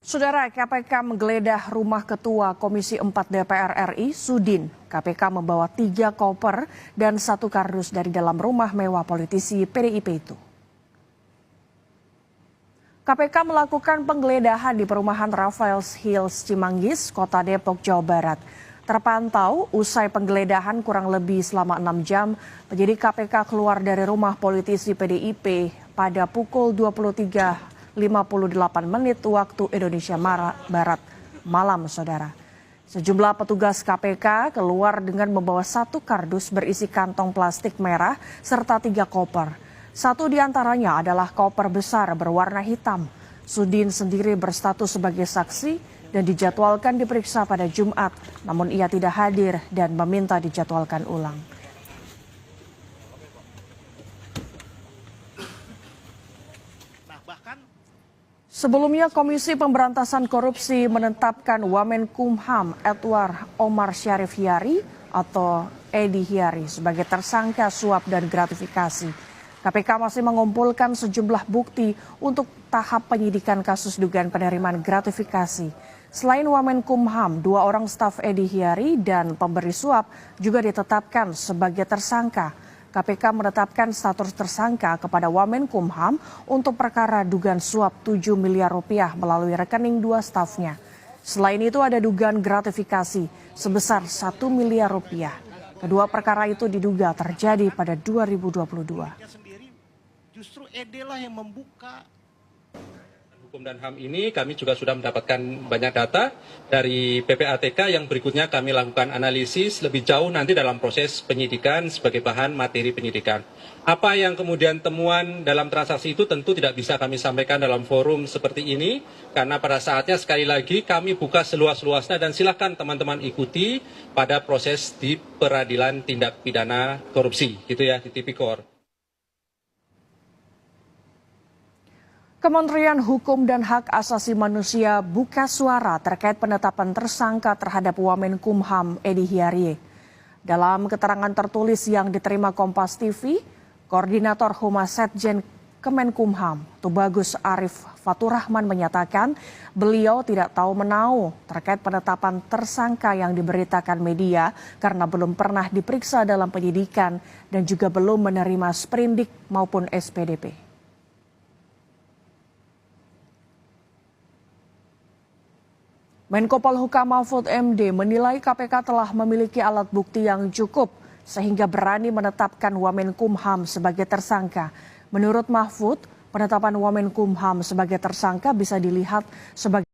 Saudara, KPK menggeledah rumah Ketua Komisi 4 DPR RI, Sudin. KPK membawa 3 koper dan 1 kardus dari dalam rumah mewah politisi PDIP itu. KPK melakukan penggeledahan di perumahan Rafael Hills, Cimanggis, Kota Depok, Jawa Barat. Terpantau, usai penggeledahan kurang lebih selama 6 jam, penyidik KPK keluar dari rumah politisi PDIP pada pukul 23.58 waktu Indonesia Barat malam, saudara. Sejumlah petugas KPK keluar dengan membawa 1 kardus berisi kantong plastik merah serta 3 koper. 1 diantaranya adalah koper besar berwarna hitam. Sudin sendiri berstatus sebagai saksi dan dijadwalkan diperiksa pada Jumat, namun ia tidak hadir dan meminta dijadwalkan ulang. Sebelumnya, Komisi Pemberantasan Korupsi menetapkan Wamenkumham Edward Omar Syarif Hiyari atau Edi Hiyari sebagai tersangka suap dan gratifikasi. KPK masih mengumpulkan sejumlah bukti untuk tahap penyidikan kasus dugaan penerimaan gratifikasi. Selain Wamenkumham, 2 orang staf Edi Hiyari dan pemberi suap juga ditetapkan sebagai tersangka. KPK menetapkan status tersangka kepada Wamenkumham untuk perkara dugaan suap 7 miliar rupiah melalui rekening 2 stafnya. Selain itu ada dugaan gratifikasi sebesar 1 miliar rupiah. Kedua perkara itu diduga terjadi pada 2022. Justru Ede lah yang membuka. Hukum dan HAM ini kami juga sudah mendapatkan banyak data dari PPATK yang berikutnya kami lakukan analisis lebih jauh nanti dalam proses penyidikan sebagai bahan materi penyidikan. Apa yang kemudian temuan dalam transaksi itu tentu tidak bisa kami sampaikan dalam forum seperti ini karena pada saatnya sekali lagi kami buka seluas-luasnya dan silakan teman-teman ikuti pada proses di peradilan tindak pidana korupsi gitu ya di Tipikor. Kementerian Hukum dan Hak Asasi Manusia buka suara terkait penetapan tersangka terhadap Wamenkumham Edi Hiyari. Dalam keterangan tertulis yang diterima Kompas TV, Koordinator Humas Setjen Kemenkumham, Tubagus Arif Faturrahman menyatakan beliau tidak tahu menau terkait penetapan tersangka yang diberitakan media karena belum pernah diperiksa dalam penyidikan dan juga belum menerima sprindik maupun SPDP. Menko Polhukam Mahfud MD menilai KPK telah memiliki alat bukti yang cukup sehingga berani menetapkan Wamenkumham sebagai tersangka. Menurut Mahfud, penetapan Wamenkumham sebagai tersangka bisa dilihat sebagai